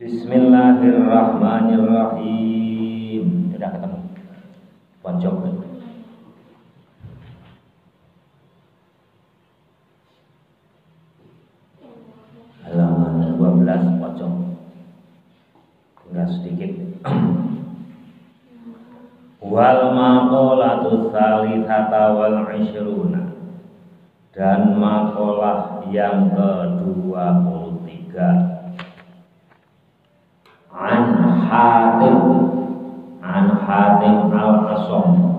Bismillahirrahmanirrahim. Sudah ketemu pojok. Halaman 12 pojok. Tinggal sedikit. Wal maqalatu tsalitsata wal 'ishruna. Dan maqalah yang ke-23. An Hatim al-Asam,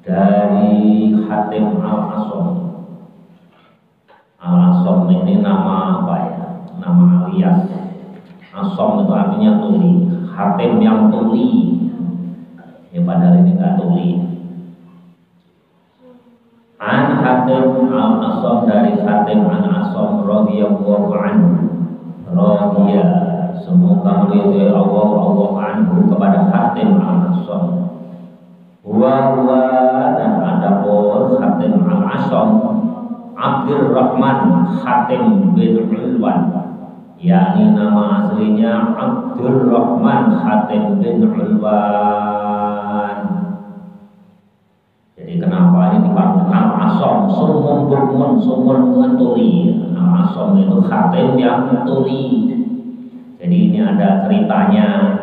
dari Hatim al-Asam. Al-Asam ini nama apa ya? Nama alias. Asam itu artinya tuli. Hatim yang tuli. Ya padahal ini enggak tuli. An Hatim al-Asam, dari Hatim al-Asam radhiyallahu anhu. Semoga meridhai Allah anhu kepada Hatim al-Asam. Dan adapun Hatim al-Asam Abdurrahman Hatim bin Ulwan, yakni nama aslinya Abdurrahman Hatim bin Ulwan. Jadi kenapa ini dipanggil al-Asam? Sumun bukmun, sumun tuli. Al-Asam itu Hatim yang tuli. Jadi ini ada ceritanya.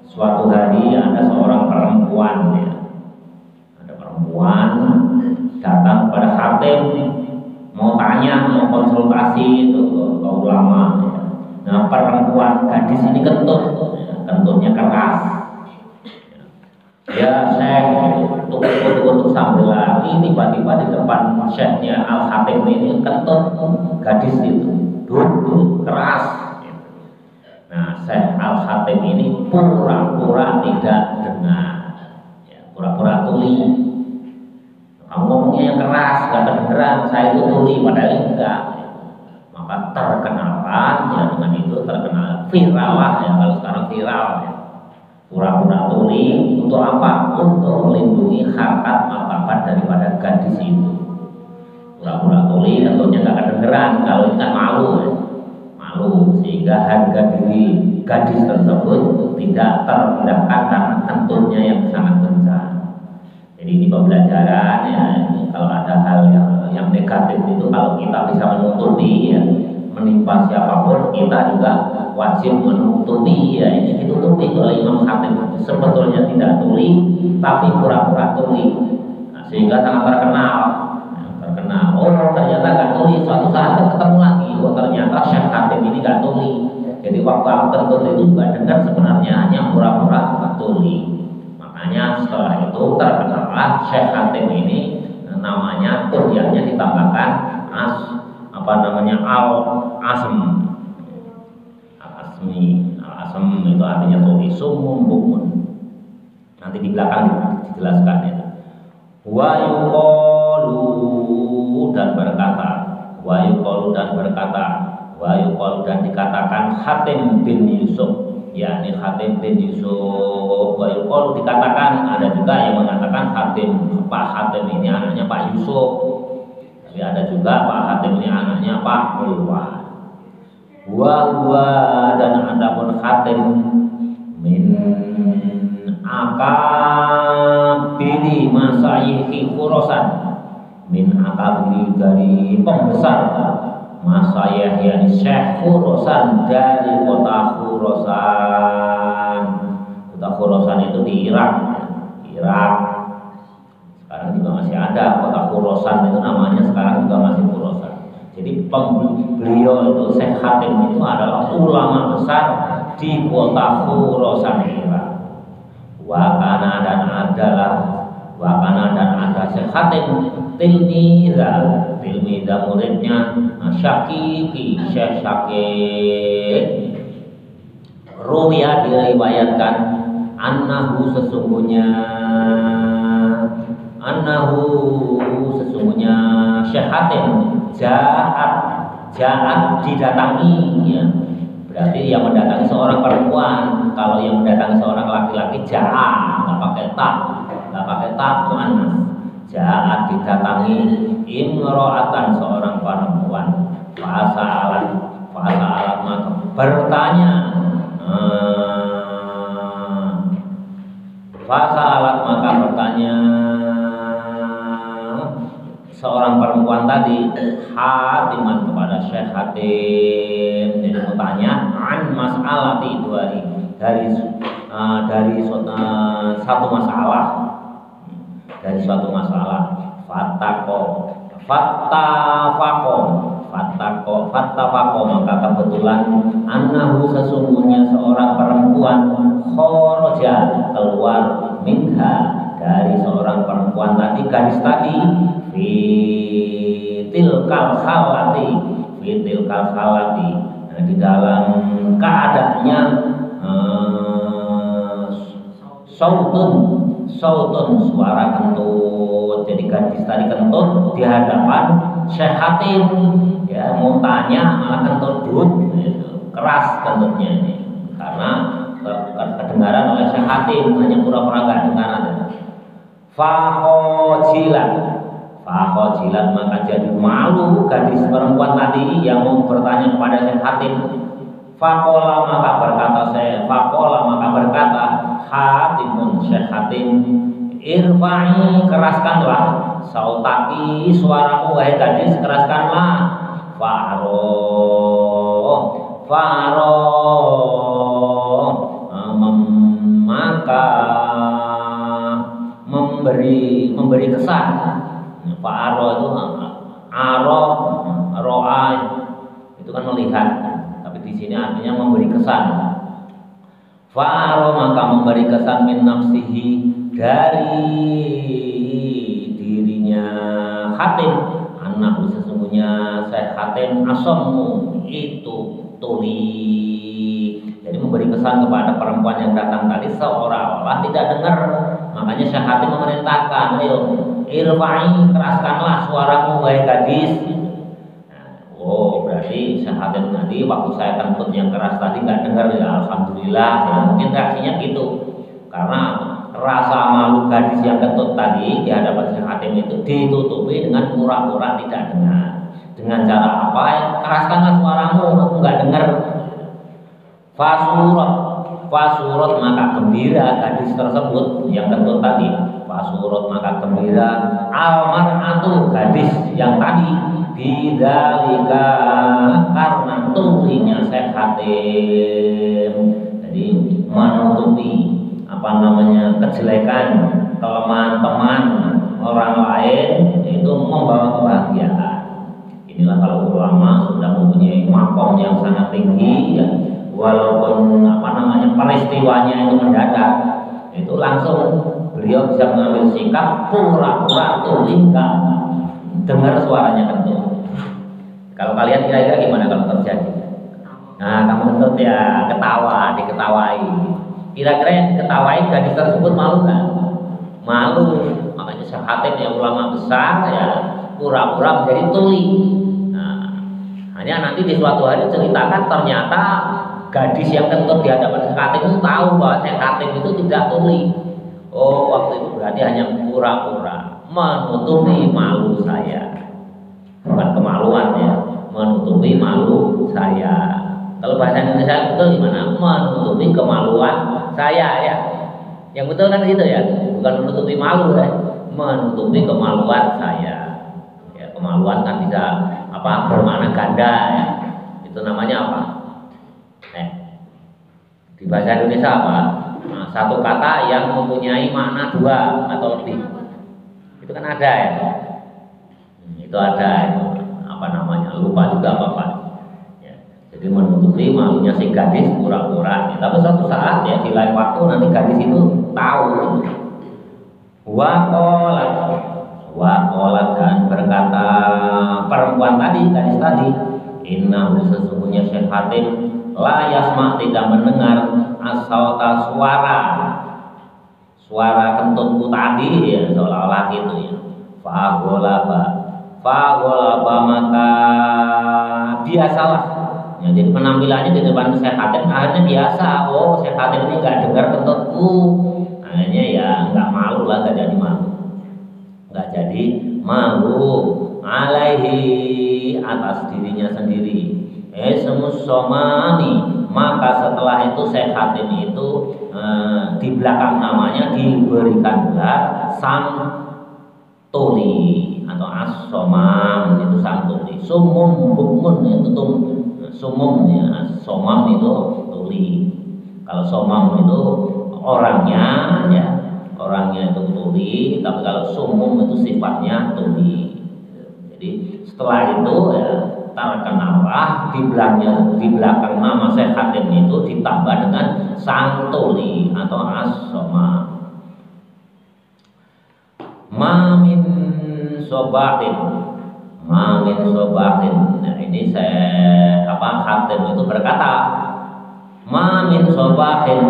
Suatu hari ada seorang perempuan ya. Ada perempuan datang pada Hatim, mau tanya, mau konsultasi itu ke ulama ya. Nah perempuan gadis ini kentut ya, kentutnya keras ya. Syekh untuk sambil lari, tiba-tiba di depan syekhnya Al-Hatim ini kentut gadis itu duduk keras. Nah, Syekh Al-Hatim ini pura-pura tidak dengar, ya, pura-pura tuli. Kamu ngomongnya yang keras, gak kedengeran, saya itu tuli, padahal enggak. Maka terkenal ya, dengan itu terkenal viral lah ya, kalau sekarang viral ya. Pura-pura tuli untuk apa? Untuk melindungi harkat martabat daripada gadis itu. Pura-pura tuli tentunya gak kedengeran, kalau ini kan malu ya. Sehingga harga diri gadis tersebut tidak terendahkan karena kentutnya yang sangat kencang. Jadi ini pembelajaran ya. Kalau ada hal yang negatif itu, kalau kita bisa menutupi ya, menimpa siapapun, kita juga wajib menutupi ya. Ini ditutupi oleh Imam Hatim. Sebetulnya tidak tuli, tapi pura-pura tuli. Nah, sehingga sangat terkenal. Oh ternyata gak tuli. Suatu saat ketemu lagi, oh ternyata Syekh Hatim ini gak tuli. Jadi waktu aku kentut itu juga dengar sebenarnya hanya pura-pura tuli. Makanya setelah itu terkenallah Syekh Hatim ini, namanya kuryahnya ditambahkan Al-Asm. Al-Asm itu artinya tuli, sumum bumun. Nanti di belakang dijelaskan itu. Wa yuqalu, dan berkata, wa yuqalu dan dikatakan Hatim bin Yusuf, yakni Hatim bin Yusuf. Wa yuqalu dikatakan, ada juga yang mengatakan Pak Hatim ini anaknya Pak Yusuf. Tapi ada juga Pak Hatim ini anaknya Pak Ulwan. Dan adapun Hatim min akabiri masayikhi Khurasan, min akabiri, dari pembesar masayikh yakni Syekh Khurasan, dari kota Khurasan. Kota Khurasan itu di Irak. Sekarang juga masih ada kota Khurasan, itu namanya sekarang juga masih Khurasan. Jadi beliau itu Syekh Hatim itu adalah ulama besar di kota Khurasan Irak. Wakana dan ada Syekh Hatim tilmiza muridnya Syakiki, Syekh Syakik. Ruwiyah diriwayatkan annahu sesungguhnya Syekh Hatim jaat didatangi ya. Berarti yang mendatangi seorang perempuan. Kalau yang mendatangi seorang laki-laki ja'a, nggak pakai tak muannas. Ja'a didatangi imro'atan, seorang perempuan. Fa'asalat maka bertanya bertanya seorang perempuan tadi Hatiman kepada Syekh Hatim, jadi bertanya an mas'alati dari satu masalah, dari suatu masalah. Fattafaqo maka kebetulan annahu sesungguhnya seorang perempuan kharaja keluar minha dari seorang perempuan tadi, gadis tadi, fitilkal khalati, nah, di dalam keadaannya sautun suara kentut. Jadi gadis tadi kentut di hadapan Syekh Hatim, ya mau tanya malah kentut gitu. Keras kentutnya ini karena kedengaran oleh Syekh Hatim, hanya pura-pura gak dengar aja. Fakhojilat maka jadi malu gadis perempuan tadi yang mau bertanya kepada Syekh Hatim. Fakola maka berkata Hatimun Syekh Hatim, irfa'i keraskanlah sautaki suaramu wahai gadis, keraskanlah. Faro maka memberi kesan. Faro itu roa itu kan melihat, tapi di sini artinya memberi kesan. Faro maka memberi kesan min nafsihi dari dirinya Hatim, anakku sesungguhnya Syekh Hatim asammu itu tuli. Jadi memberi kesan kepada perempuan yang datang tadi seolah-olah tidak dengar. Makanya Syekh Hatim memerintahkan, ayo irfa'i keraskanlah suaramu wahai gadis. Oh, berarti Syekh Hatim tadi waktu saya kentut yang keras tadi nggak dengar, ya alhamdulillah. Ya, mungkin reaksinya gitu, karena rasa malu gadis yang kentut tadi di hadapan Syekh Hatim itu ditutupi dengan pura-pura tidak dengar. Dengan cara apa? Keraskanlah suaramu, aku nggak dengar. Fasurat maka gembira gadis tersebut yang kentut tadi. Fasurat maka gembira almar'atu gadis yang tadi, bidzalika karena tulinya Syekh Hatim. Jadi menutupi kejelekan, kelemahan teman orang lain itu membawa kebahagiaan. Inilah kalau ulama sudah mempunyai makom yang sangat tinggi, ya, walaupun peristiwanya itu mendadak, itu langsung beliau bisa mengambil sikap pura-pura tuli nggak dengar suaranya kentut. Kalau kalian kira-kira gimana kalau terjadi? Nah, kamu kentut ya diketawai. Kira-kira yang diketawain gadis tersebut malu nggak? Malu. Makanya Syekh Hatim yang ulama besar ya pura-pura menjadi tuli. Nah, hanya nanti di suatu hari ceritakan ternyata gadis yang kentut di hadapan Syekh Hatim itu tahu bahwa Syekh Hatim itu tidak tuli. Oh, waktu itu berarti hanya pura-pura menutupi malu saya. Bukan kemaluan ya, menutupi malu saya. Kalau bahasa Indonesia betul gimana? Menutupi kemaluan saya ya. Yang betul kan gitu ya, bukan menutupi malu ya, menutupi kemaluan saya. Ya, kemaluan kan bisa bermakna ganda ya. Itu namanya apa? Di bahasa Indonesia apa? Nah, satu kata yang mempunyai makna dua atau lebih. Itu kan ada ya. Itu ada itu. Lupa juga Bapak. Ya. Jadi menutupi malunya si gadis pura-pura. Ya, tapi suatu saat ya di lain waktu nanti gadis itu tahu gitu. Waqalat dan berkata perempuan tadi, gadis tadi, innahu sesungguhnya Syekh Hatim la yasma tidak mendengar asauta suara kentutku tadi ya, seolah-olah gitu ya. Fagolaba maka biasalah ya, jadi penampilannya di depan Syekh Hatim akhirnya biasa. Oh, Syekh Hatim ini nggak dengar kentutku, akhirnya ya nggak malu lah, nggak jadi malu alaihi atas dirinya sendiri. Semusomani maka setelah itu Syekh Hatim itu di belakang namanya diberikan gelar sang tuli atau as-somam itu sang tuli. Sumum bukmun itu sumum ya, somam itu tuli. Kalau somam itu orangnya ya, orangnya itu tuli, tapi kalau sumum itu sifatnya tuli. Jadi setelah itu ya terkenallah di belakang nama Syekh Hatim itu ditambah dengan sang tuli atau as-somam. Mamin sobahin, mamin sobahin. Nah ini Hatim itu berkata, mamin sobahin,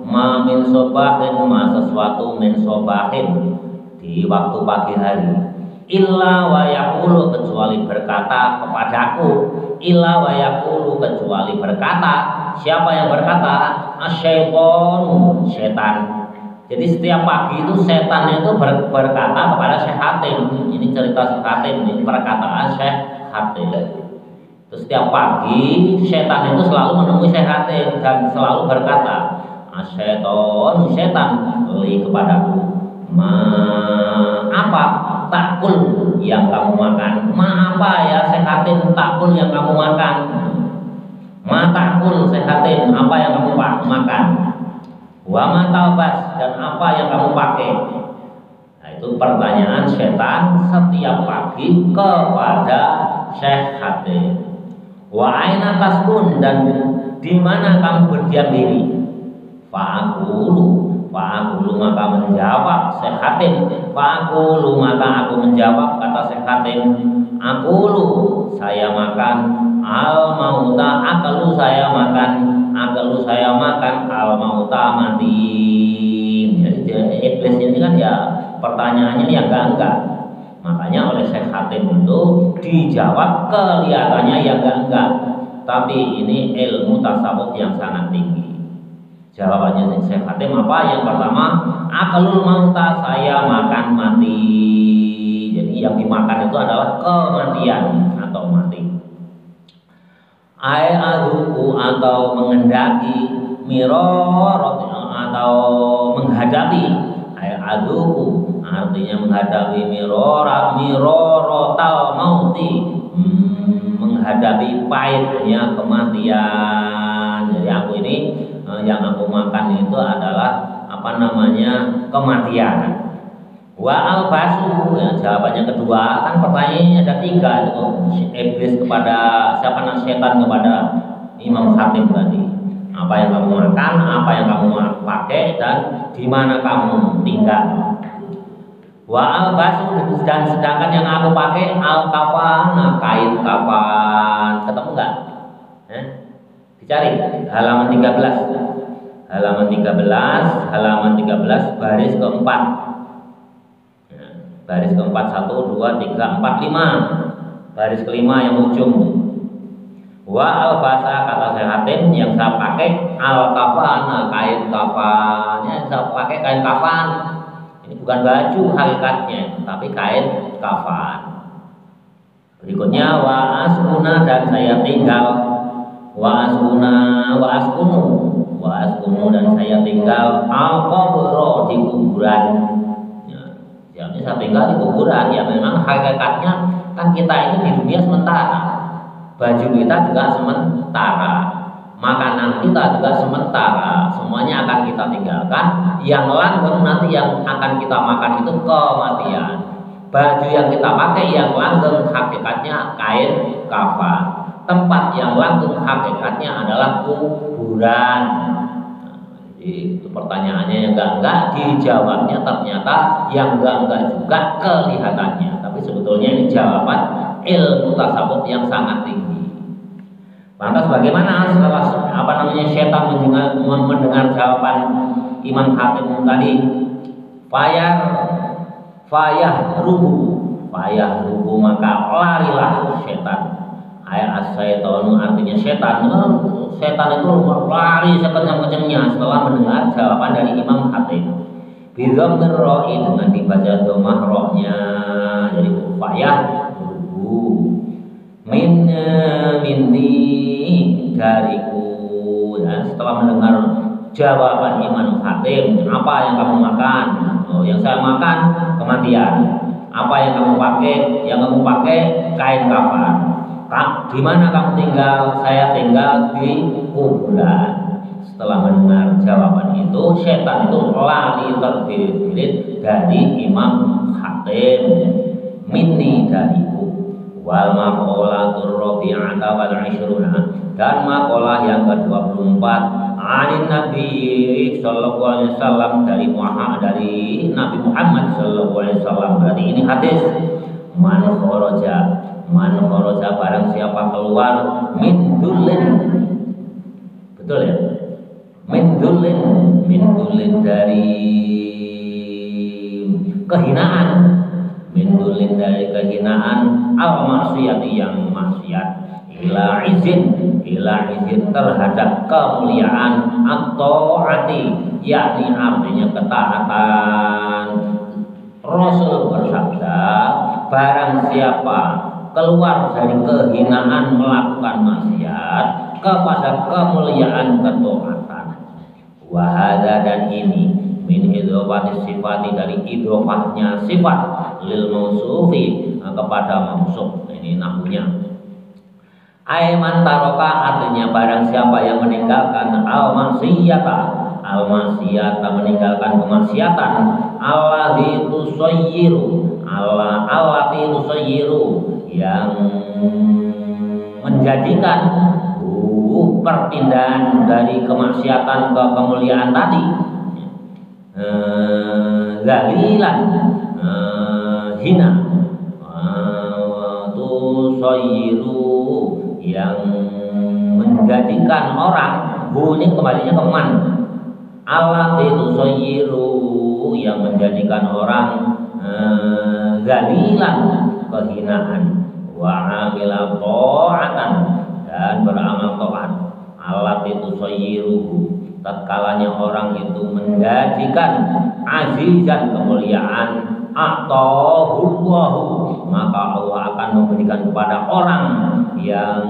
mamin sobahin, sesuatu min sobahin di waktu pagi hari. Illa wa yaqulu, kecuali berkata kepadaku. Illa wa yaqulu, kecuali berkata. Siapa yang berkata? Asyaitonu, setan. Jadi setiap pagi itu setan itu berkata kepada Syekh Hatim. Ini cerita Syekh Hatim, ini perkataan Syekh Hatim. Terus setiap pagi setan itu selalu menemui Syekh Hatim dan selalu berkata, asyaitonu, setan, li kepadaku. Apa takul yang kamu makan? Apa ya Syekh Hatim takul yang kamu makan? Takul Syekh Hatim, apa yang kamu makan? Wa talbas, dan apa yang kamu pakai? Nah itu pertanyaan setan setiap pagi kepada Syekh Hatim. Wa aina taskun, dan di mana kamu berdiam diri? Fa'akulu, maka menjawab Syekh Hatim. Fa'akulu, maka aku menjawab, kata Syekh Hatim, akulu, saya makan, al mauta, akalu saya makan, al mauta, mati. Jadi iblis ini kan ya pertanyaannya ya enggak. Makanya oleh Syekh Hatim itu dijawab kelihatannya ya enggak. Tapi ini ilmu tasawuf yang sangat tinggi. Jawabannya Syekh Hatim apa? Yang pertama, akalul mauta, saya makan mati. Jadi yang dimakan itu adalah kematian atau mati. Aduku, atau mengendaki, mirorot, atau menghadapi. Aduku artinya menghadapi mirorotal mauti, menghadapi pahitnya kematian. Jadi aku ini yang aku makan itu adalah kematian. Wa albasu, ya, jawabannya kedua, kan pertanyaannya ada 3 itu. Iblis kepada setan kepada Imam Hatim tadi. Apa yang kamu makan, apa yang kamu pakai, dan di mana kamu tinggal. Wa albasu, dan sedangkan yang aku pakai al-kafan, kain kafan. Ketemu enggak? Dicari halaman 13 baris keempat. Baris keempat 1, 2, 3, 4, 5. Baris kelima yang ujung. Wa albasa, kata Syekh Hatim, yang saya pakai al-kafan, kain kafan. Ya, saya pakai kain kafan. Ini bukan baju hakikatnya, tapi kain kafan. Berikutnya wa askuna, dan saya tinggal. Wa askunu, dan saya tinggal al-qabro, di kuburan. Ya, ini saya tinggal di kuburan. Ya memang hakikatnya kan kita ini di dunia sementara. Baju kita juga sementara, makanan kita juga sementara, semuanya akan kita tinggalkan. Yang langgeng nanti yang akan kita makan itu kematian. Baju yang kita pakai yang langgeng hakikatnya kain kafan. Tempat yang langgeng hakikatnya adalah kuburan. Itu pertanyaannya yang enggak, dijawabnya ternyata yang enggak juga kelihatannya. Tapi sebetulnya ini jawaban ilmu tasawuf yang sangat tinggi. Lantas bagaimana setelah setan mendengar jawaban Imam Hatim tadi? Fayah rubu, maka larilah setan. As-syaitanu artinya setan. Setan itu lari sekencang-kencangnya setelah mendengar jawaban dari Imam Hatim. Bidhammir ra'i, dengan dibaca dhammah ra-nya. Jadi fayah rubu. Minni, dariku. Ya, setelah mendengar jawaban Imam Hatim, apa yang kamu makan? Oh yang saya makan kematian. Apa yang kamu pakai? Yang kamu pakai kain kafan. Di mana kamu tinggal? Saya tinggal di kuburan. Setelah mendengar jawaban itu, setan itu lari terbirit-birit dari Imam Hatim, minni dariku. Wal maqalatur rabi'ata wal 'ishruna, dan maqalah yang ke-24 anin Nabi sallallahu alaihi wasallam, dari Nabi Muhammad sallallahu alaihi wasallam. Berarti ini hadis man kharaja barang siapa keluar min dullin. Betul ya? Min dullin dari kehinaan, dari kehinaan, al maksiyati yang maksiat, ila izin terhadap kemuliaan, atau ati yakni artinya ketaatan. Rasul bersabda, barang siapa keluar dari kehinaan melakukan maksiat kepada kemuliaan ketaatan, wahada, dan ini min idhofati sifati, dari idhofahnya sifat lil mausufi kepada mausuf. Ini nahunya. Aiman taroka, artinya barang siapa yang meninggalkan al maksiyata meninggalkan kemaksiatan, allati tusayyiru yang menjadikan perpindahan dari kemaksiatan ke kemuliaan tadi, zalilan, hina, tusayyiru yang menjadikan orang, ini kembalinya ke man, allati tusayyiru yang menjadikan orang zalilan, kehinaan, wa amila ta'atan, dan beramal taat. Allati tusayyiru, tatkalanya orang itu menjadikan azizan, kemuliaan, atahullahu, maka Allah akan memberikan kepada orang yang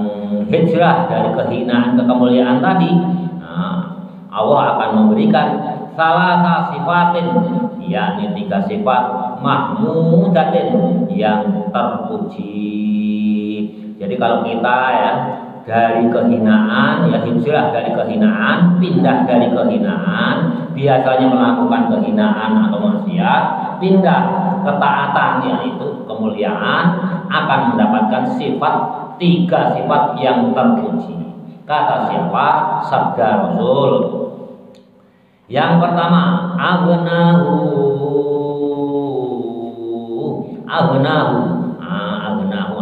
hijrah dari kehinaan ke kemuliaan tadi, Allah akan memberikan salah sifatin, yakni 3 sifat mahmudatin, yang terpuji. Jadi kalau kita ya dari kehinaan, ya hijrah dari kehinaan, pindah dari kehinaan, biasanya melakukan kehinaan atau maksiat, pindah ketaatan, yaitu kemuliaan, akan mendapatkan sifat 3 sifat yang terpuji. Kata siapa? Sabda Rasul. Yang pertama, aghnahu,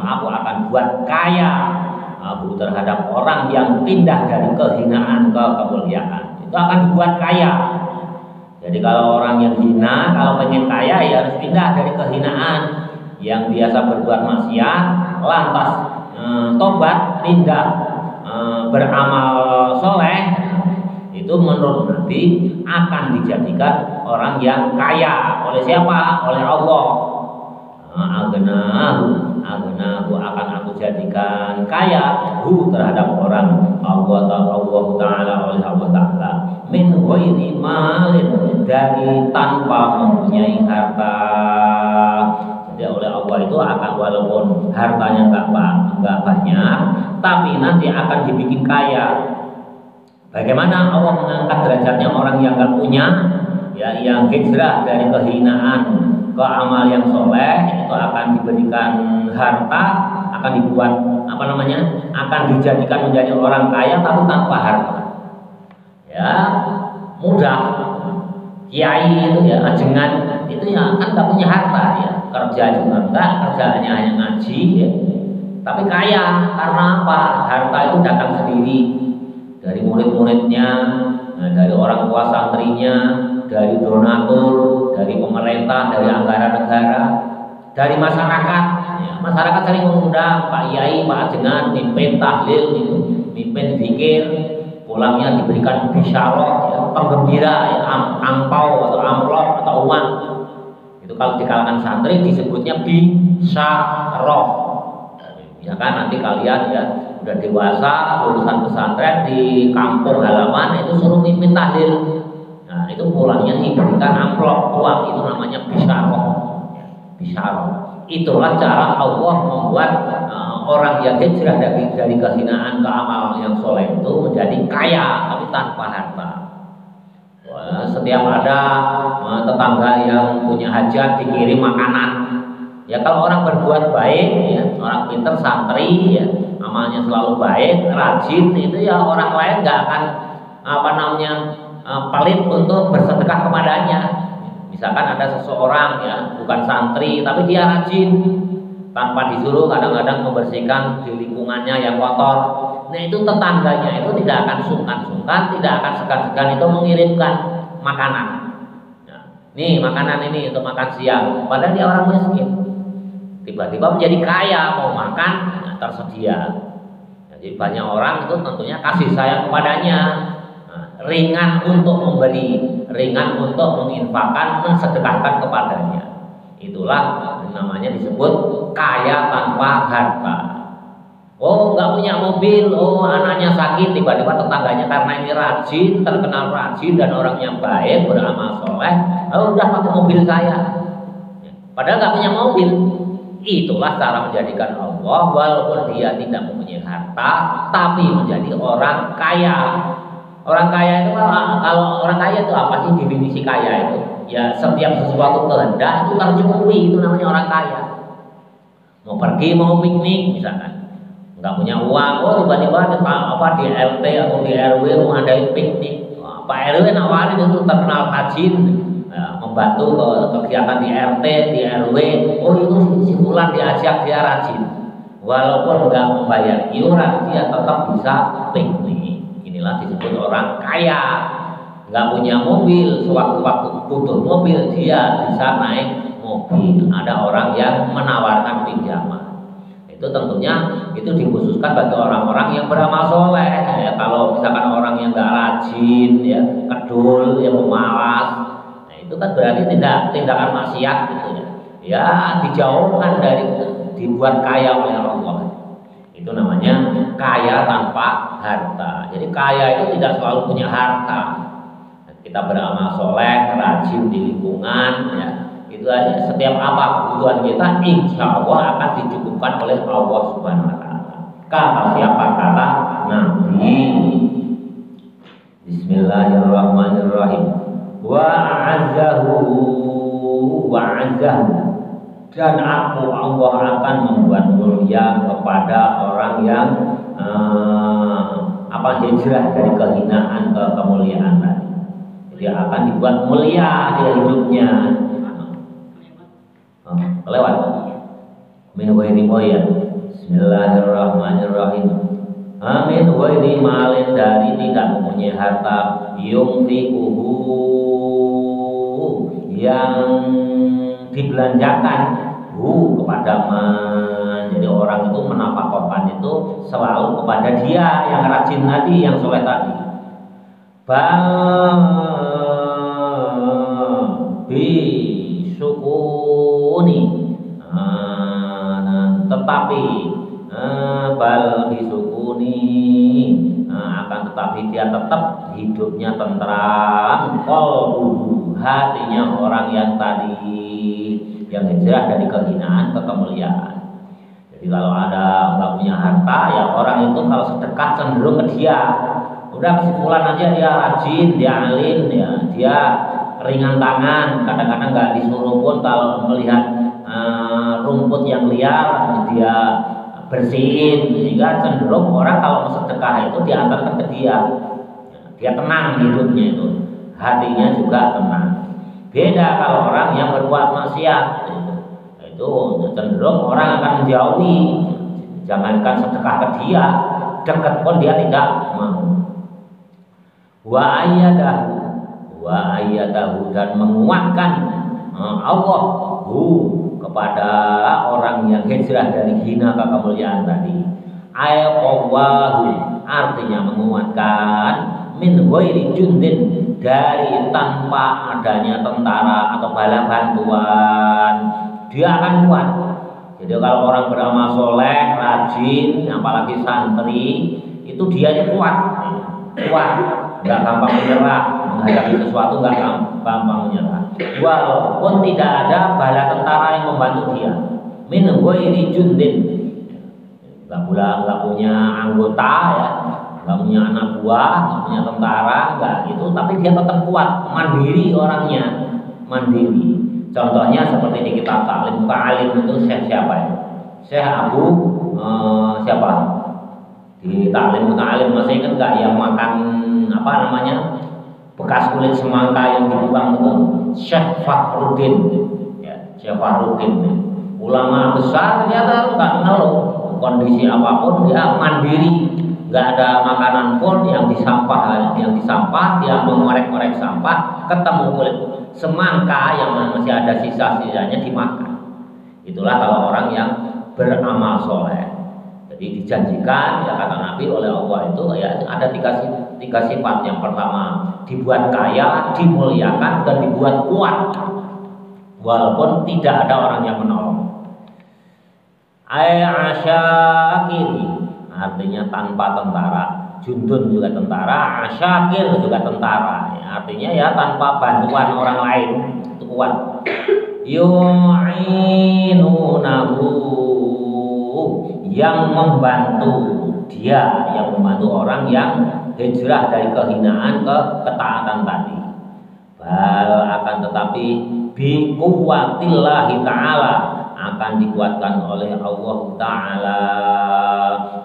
aku akan buat kaya aku terhadap orang yang pindah dari kehinaan ke kemuliaan. Itu akan dibuat kaya. Jadi kalau orang yang hina, kalau pengen kaya, ya harus pindah dari kehinaan yang biasa berbuat maksiat, lantas tobat, pindah beramal soleh. Itu menurut Nabi akan dijadikan orang yang kaya. Oleh siapa? Oleh Allah. Aghnahu akan aku jadikan kaya terhadap orang Allah Ta'ala, oleh Allah Ta'ala, min ghairi malin, dari tanpa mempunyai harta. Jadi oleh Allah itu akan, walaupun hartanya enggak banyak, tapi nanti akan dibikin kaya. Bagaimana Allah mengangkat derajatnya orang yang enggak punya, ya, yang hijrah dari kehinaan ke amal yang soleh, itu akan diberikan harta, akan dibuat akan dijadikan menjadi orang kaya tapi tanpa harta. Ya, mudah. Kiai itu ya, ajengan itu ya kan nggak punya harta, ya, kerja juga enggak, kerjaannya hanya ngaji, ya, tapi kaya karena apa? Harta itu datang sendiri dari murid-muridnya, dari orang tua santrinya, dari donatur, dari pemerintah, dari anggaran negara, dari masyarakat. Ya, masyarakat sering mengundang Pak Yai, Pak Ajengan, mimpin tahlil, mimpin zikir, pulangnya diberikan bisyarah, ya, penggembira, ya, angpau atau amplop atau uang. Itu kalau di kalangan santri disebutnya bisyarah. Ya kan, nanti kalian ya udah dewasa, lulusan pesantren, di kampung halaman itu suruh mimpin tahlil. Nah, Nah, itu pulangnya diberikan amplop uang, itu namanya bisyarah. Bisyarah. Itulah cara Allah membuat orang yang hijrah dari kehinaan ke amal yang soleh itu menjadi kaya tapi tanpa harta. Setiap ada tetangga yang punya hajat dikirim makanan. Ya kalau orang berbuat baik, ya, orang pinter santri, ya, amalnya selalu baik, rajin, itu ya orang lain nggak akan pelit untuk bersedekah kepadanya. Misalkan ada seseorang ya bukan santri tapi dia rajin, tanpa disuruh kadang-kadang membersihkan di lingkungannya yang kotor. Nah itu tetangganya itu tidak akan sungkan-sungkan, tidak akan segan-segan itu mengirimkan makanan. Nah, nih makanan ini untuk makan siang, padahal dia orang miskin. Tiba-tiba menjadi kaya, mau makan nah, tersedia. Jadi banyak orang itu tentunya kasih sayang kepadanya, nah, ringan untuk memberi, ringan untuk menginfakkan, mensedekahkan kepadanya. Itulah namanya disebut kaya tanpa harta. Oh nggak punya mobil, oh anaknya sakit, tiba-tiba tetangganya karena ini rajin, terkenal rajin dan orangnya baik, beramal soleh, oh udah pakai mobil saya. Padahal nggak punya mobil. Itulah cara menjadikan Allah walaupun dia tidak mempunyai harta tapi menjadi orang kaya. Orang kaya itu kalau orang kaya itu apa sih definisi kaya itu? Ya setiap sesuatu kehendak itu tercukupi, itu namanya orang kaya. Mau pergi mau piknik misalkan, nggak punya uang, oh tiba-tiba di RT atau di RW mau ngadain piknik. Pak RW nawarin itu terkenal rajin. Membantu kegiatan di RT, di RW, oh itu si fulan diajak dia rajin, walaupun nggak membayar iuran dia tetap bisa piknik. Inilah disebut orang kaya. Nggak punya mobil, sewaktu-waktu butuh mobil dia bisa naik mobil. Ada orang yang menawarkan pinjaman. Itu tentunya itu dikhususkan bagi orang-orang yang beramal soleh. Ya, kalau misalkan orang yang nggak rajin, ya kedul, ya pemalas, itu kan berarti tindakan maksiat gitu ya. Ya dijauhkan dari dibuat kaya oleh Allah. Itu namanya kaya tanpa harta. Jadi kaya itu tidak selalu punya harta. Kita beramal soleh, rajin di lingkungan, ya itu aja. Setiap apa kebutuhan kita, insya Allah akan dicukupkan oleh Allah Subhanahu Wa Taala. Kata siapa? Kata Nabi. Bismillahirrahmanirrahim. Wa'azzahu dan aku Allah akan membuat mulia kepada orang yang hijrah dari kehinaan ke kemuliaan tadi. Jadi akan dibuat mulia di hidupnya. Lewat min ghairi moyan. Bismillahirrahmanirrahim. Amin wa ini malin dari tidak mempunyai harta yungfikuhu yang dibelanjakan kepada man. Jadi orang itu menafkahkan itu selalu kepada dia yang rajin tadi, yang soleh tadi. Bi sukuni tetapi bal bisukuni akan tetapi dia tetap hidupnya tentram, hatinya orang yang tadi yang hijrah dari kehinaan ke kemuliaan. Jadi kalau ada nggak punya harta, ya orang itu kalau sedekah cenderung ke dia. Udah kesimpulan aja dia rajin, dia alim, ya dia ringan tangan. Kadang-kadang nggak disuruh pun kalau melihat rumput yang liar dia bersihin, sehingga cenderung orang kalau sedekah itu diantarkan ke dia. Dia tenang hidupnya itu, hatinya juga tenang. Beda kalau orang yang berbuat maksiat, itu cenderung orang akan menjauhi. Jangankan sedekah ke dia, dekat pun dia tidak mau. Wa ayyadahu dan menguatkan Allah kepada orang yang hijrah dari hina ke kemuliaan tadi. Ayaqawahu artinya menguatkan min ghairi jundin dari tanpa adanya tentara atau bala bantuan, dia akan kuat. Jadi kalau orang beramal soleh, rajin, apalagi santri, itu dia kuat. nggak gampang menyerah menghadapi sesuatu, nggak gampang menyerah. Walaupun tidak ada bala tentara yang membantu dia, min ghairi jundin, nggak punya anggota ya, nggak punya anak buah, nggak punya tentara, nggak gitu, tapi dia tetap kuat, mandiri orangnya, mandiri. Contohnya seperti di kitab Ta'lim Ta'alim itu Syekh siapa ya? Syekh Abu siapa? Di Ta'lim Ta'alim masih kan nggak yang makan apa namanya bekas kulit semangka yang dibuang itu, Syekh Fahruddin ya, Syekh Fahruddin ya. Ulama besar ternyata nggak ngeluh kondisi apapun, dia mandiri, nggak ada makanan pun yang disampah dia mengorek-orek sampah, ketemu kulit semangka yang masih ada sisa-sisanya dimakan. Itulah kalau orang yang beramal soleh. Jadi dijanjikan ya kata Nabi oleh Allah itu ya ada tiga sifat. Yang pertama dibuat kaya, dimuliakan, dan dibuat kuat walaupun tidak ada orang yang menolong. Asyakiri artinya tanpa tentara, jundun juga tentara, asyakir juga tentara ya, artinya ya tanpa bantuan orang lain itu kuat. Yu'inunahu yang membantu dia, yang membantu orang yang hijrah dari kehinaan ke ketaatan tadi. Bal akan tetapi bi quwwatillahi ta'ala akan dikuatkan oleh Allah Ta'ala.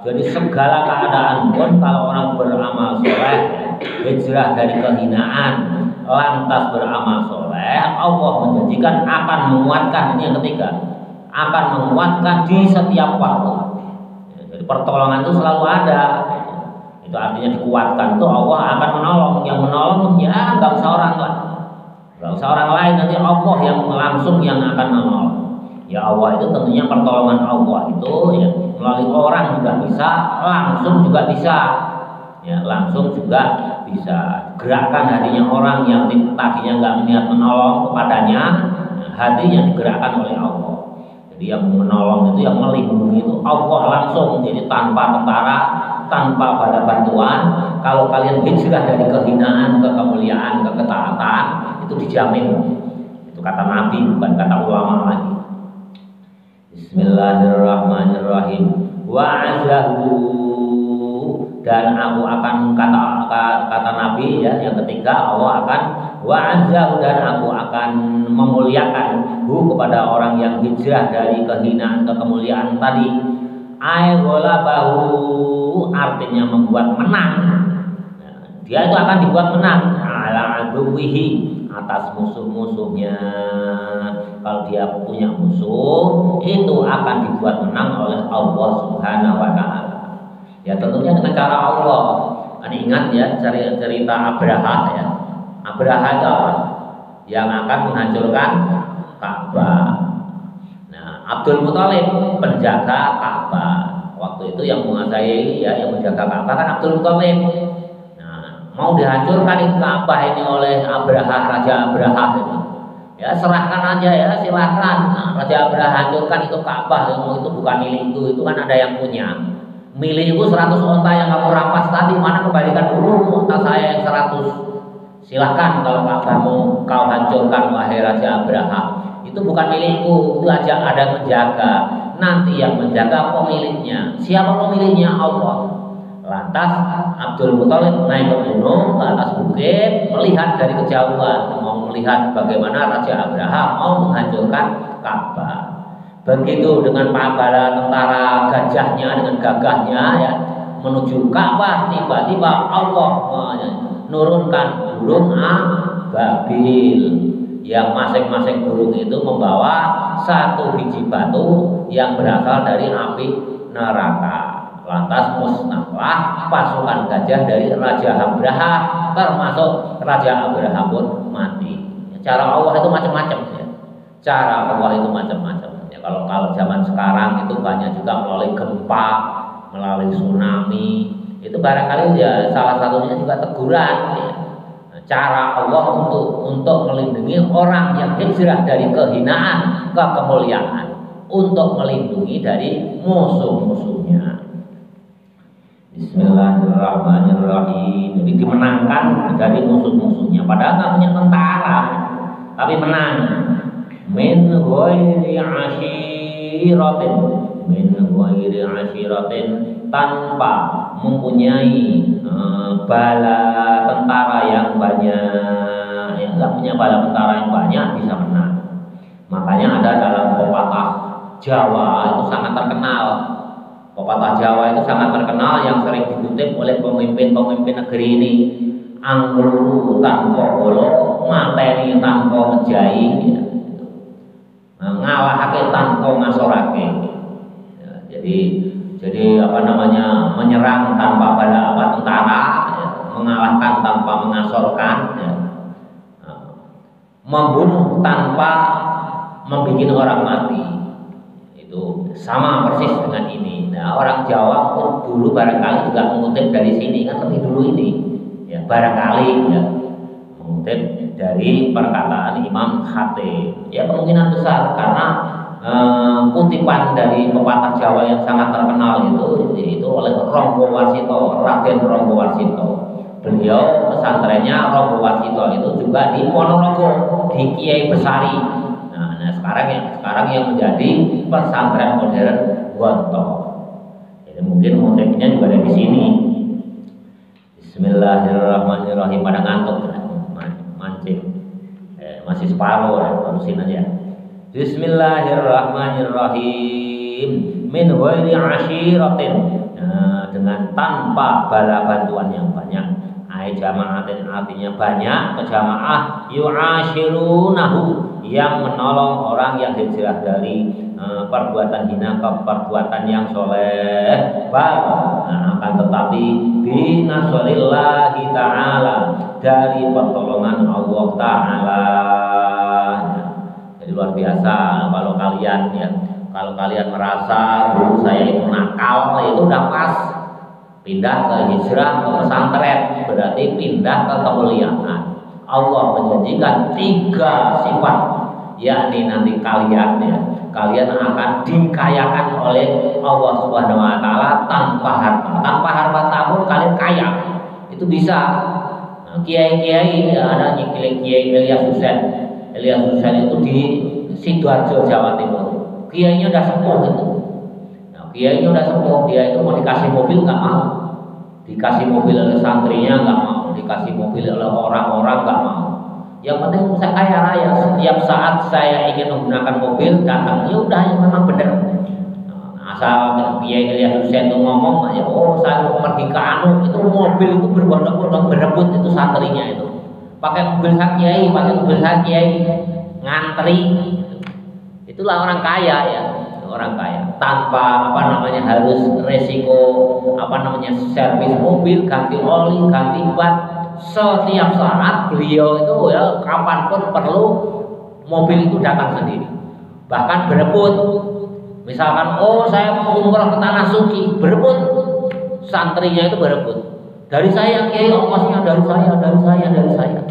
Jadi segala keadaan pun kalau orang beramal soleh, hijrah dari kehinaan, lantas beramal soleh, Allah menjanjikan akan menguatkan. Ini yang ketiga, akan menguatkan di setiap waktu. Jadi pertolongan itu selalu ada. Itu artinya dikuatkan itu Allah akan menolong. Yang menolong ya nggak usah orang lah, nggak usah orang lain, nanti Allah yang langsung yang akan menolong. Ya Allah itu tentunya pertolongan Allah itu ya melalui orang juga bisa, langsung juga bisa. Ya langsung juga bisa. Gerakkan hatinya orang yang tadinya nggak niat menolong kepadanya, hatinya digerakkan oleh Allah. Jadi yang menolong itu, yang melindungi itu Allah langsung. Jadi tanpa tentara, tanpa pada bantuan, kalau kalian hijrah dari kehinaan ke kemuliaan, ke ketaatan, itu dijamin. Itu kata Nabi, bukan kata ulama lagi. Bismillahirrahmanirrahim. Wa'azahu, dan aku akan kata Nabi ya, yang ketiga Allah akan wa'azahu, dan aku akan memuliakan kepada orang yang hijrah dari kehinaan ke kemuliaan tadi. Ay ghalabahu artinya membuat menang. Dia itu akan dibuat menang ala aduwihi, atas musuh-musuhnya. Kalau dia punya musuh, itu akan dibuat menang oleh Allah Subhanahu wa ta'ala. Ya tentunya dengan cara Allah. Kan ingat ya cerita Abraha ya. Abraha itu apa? Yang akan menghancurkan Ka'bah. Nah, Abdul Muthalib penjaga Ka'bah. Waktu itu yang menguasai ya, yang menjaga Ka'bah kan Abdul Muthalib. Mau dihancurkan itu Ka'bah ini oleh Abraha, Raja Abraha itu. Ya serahkan aja ya, silakan. Nah, Raja Abraha hancurkan itu Ka'bah, itu bukan milikku, itu kan ada yang punya. Milikku 100 onta yang kamu rampas tadi, mana kembalikan dulu onta saya yang 100. Silahkan kalau Ka'bahmu kau hancurkan wahai Raja Abraha. Itu bukan milikku, itu aja ada menjaga. Nanti yang menjaga pemiliknya. Siapa pemiliknya? Allah. Lantas Abdul Muthalib naik ke gunung, ke atas bukit, melihat dari kejauhan, mau melihat bagaimana Raja Abraha mau menghancurkan Ka'bah. Begitu dengan bala tentara gajahnya, dengan gagahnya ya menuju Ka'bah, tiba-tiba Allah menurunkan burung ababil, yang masing-masing burung itu membawa satu biji batu yang berasal dari api neraka. Lantas musnahlah pasukan gajah dari Raja Abraha, termasuk Raja Abraha pun mati. Cara Allah itu macam-macam ya. Cara Allah itu macam-macam. Ya, kalau zaman sekarang itu banyak juga melalui gempa, melalui tsunami. Itu barangkali ya salah satunya juga teguran. Ya. Cara Allah untuk melindungi orang yang hijrah dari kehinaan ke kemuliaan, untuk melindungi dari musuh-musuhnya. Bismillahirrahmanirrahim. Jadi dimenangkan menangkan dari musuh-musuhnya. Padahal nggak punya tentara, tapi menang. Min ghairi ashiratin, min ghairi ashiratin, tanpa mempunyai bala tentara yang banyak. Ya, nggak punya bala tentara yang banyak bisa menang. Makanya ada dalam pepatah Jawa itu sangat terkenal. Pepatah Jawa itu sangat terkenal yang sering dikutip oleh pemimpin-pemimpin negeri ini. Angkluru tanpa bolo, mateni tanpa ngejai, ya. Ngalahake tanpa ngasorake. Ya, jadi apa namanya, menyerang tanpa bala tentara, ya, mengalahkan tanpa mengasorkan, ya. Membunuh tanpa membuat orang mati. Itu sama persis dengan ini. Nah, orang Jawa pun dulu barangkali juga mengutip dari sini, kan lebih dulu ini, ya barangkali ya mengutip dari perkataan Imam Khatib. Ya kemungkinan besar karena kutipan dari pepatah Jawa yang sangat terkenal itu oleh Ronggo Warsito, Raden Ronggo Warsito. Beliau pesantrennya Ronggo Warsito itu juga di Ponorogo, di Kiai Besari. Nah, sekarang yang menjadi pesantren modern Gonto. Jadi mungkin motifnya juga ada di sini. Bismillahirrahmanirrahim. Pada ngantuk, mancing. Masih separuh, terusin aja. Bismillahirrahmanirrahim. Min ghairi ashiratin. Nah, dengan tanpa bala bantuan yang banyak. Ai jama'atin artinya banyak, kejamaah yu'ashirunahu yang menolong orang yang hijrah dari perbuatan hina ke perbuatan yang soleh. Akan tetapi binasrillahi ta'ala, dari pertolongan Allah Ta'ala. Jadi luar biasa kalau kalian merasa dulu saya itu nakal, itu udah pas. Pindah ke hijrah ke pesantren berarti pindah ke kemuliaan. Allah menjanjikan 3 sifat, yakni nanti kalian akan dikayakan oleh Allah Subhanahu wa taala tanpa harta. Tanpa harta pun kalian kaya. Itu bisa. Nah, kiai-kiai ada Kiai Ilyas Husain. Ilyas Husain itu di Sidoarjo, Jawa Timur. Kiainya udah sepuh itu. Kiainya udah sepuh, dia itu mau dikasih mobil nggak mau, dikasih mobil oleh santrinya nggak mau, dikasih mobil oleh orang-orang nggak mau. Yang penting saya kaya raya. Setiap saat saya ingin menggunakan mobil datang, ya udah yang memang benar. Asal Kiai Ilyas Husain itu ngomong aja, oh saya mau pergi ke anu, itu mobil itu berbondong-bondong berebut itu santrinya itu. Pakai mobil saya Kiai, ngantri. Itulah orang kaya ya. Orang kaya tanpa harus resiko servis mobil, ganti oli, ganti ban setiap saat. Beliau itu ya kapanpun perlu mobil itu datang sendiri, bahkan berebut. Misalkan saya mau umroh ke tanah suci, berebut, santrinya itu berebut, dari saya Kiai, ongkosnya dari saya.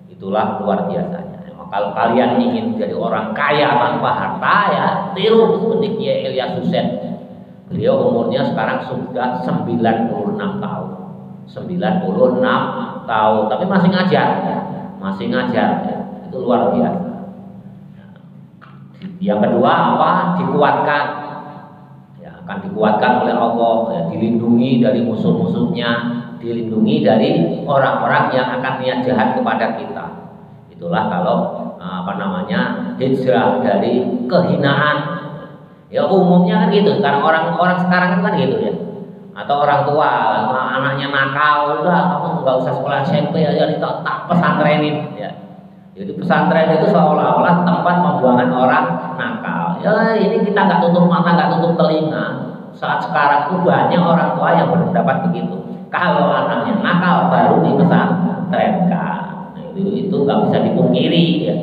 Itulah luar biasanya. Kalau kalian ingin jadi orang kaya tanpa harta, ya tiru seperti Kiai Ilyas Husain. Beliau umurnya sekarang sudah 96 tahun. 96 tahun, tapi masih ngajar. Itu luar biasa. Yang kedua dikuatkan. Ya, akan dikuatkan oleh Allah, ya, dilindungi dari musuh-musuhnya, dilindungi dari orang-orang yang akan niat jahat kepada kita. Itulah kalau hijrah dari kehinaan. Ya umumnya kan gitu. Sekarang orang sekarang kan gitu ya. Atau orang tua anaknya nakal, udah kamu nggak usah sekolah SMP aja, tak pesantrenin ya. Jadi pesantren itu seolah-olah tempat pembuangan orang nakal. Ya ini kita nggak tutup mata, nggak tutup telinga. Saat sekarang itu banyak orang tua yang berpendapat begitu. Kalau anaknya nakal baru dipesantrenkan. Itu nggak bisa dipungkiri ya.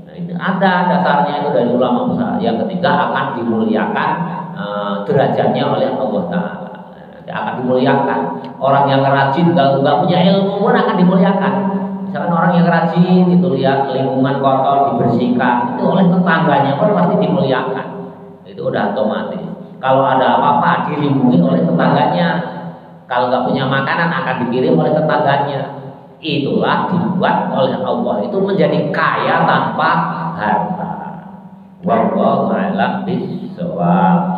Nah, itu ada dasarnya itu dari ulama besar. Yang ketiga akan dimuliakan derajatnya oleh Allah Ta'ala. Akan dimuliakan. Orang yang rajin nggak punya ilmu pun akan dimuliakan. Misalkan orang yang rajin itu lihat lingkungan kotor dibersihkan, itu oleh tetangganya pun pasti dimuliakan. Itu udah otomatis. Kalau ada apa-apa dilindungi oleh tetangganya. Kalau nggak punya makanan akan dikirim oleh tetangganya. Itulah dibuat oleh Allah itu menjadi kaya tanpa harta. Wallahu a'lam bishawab.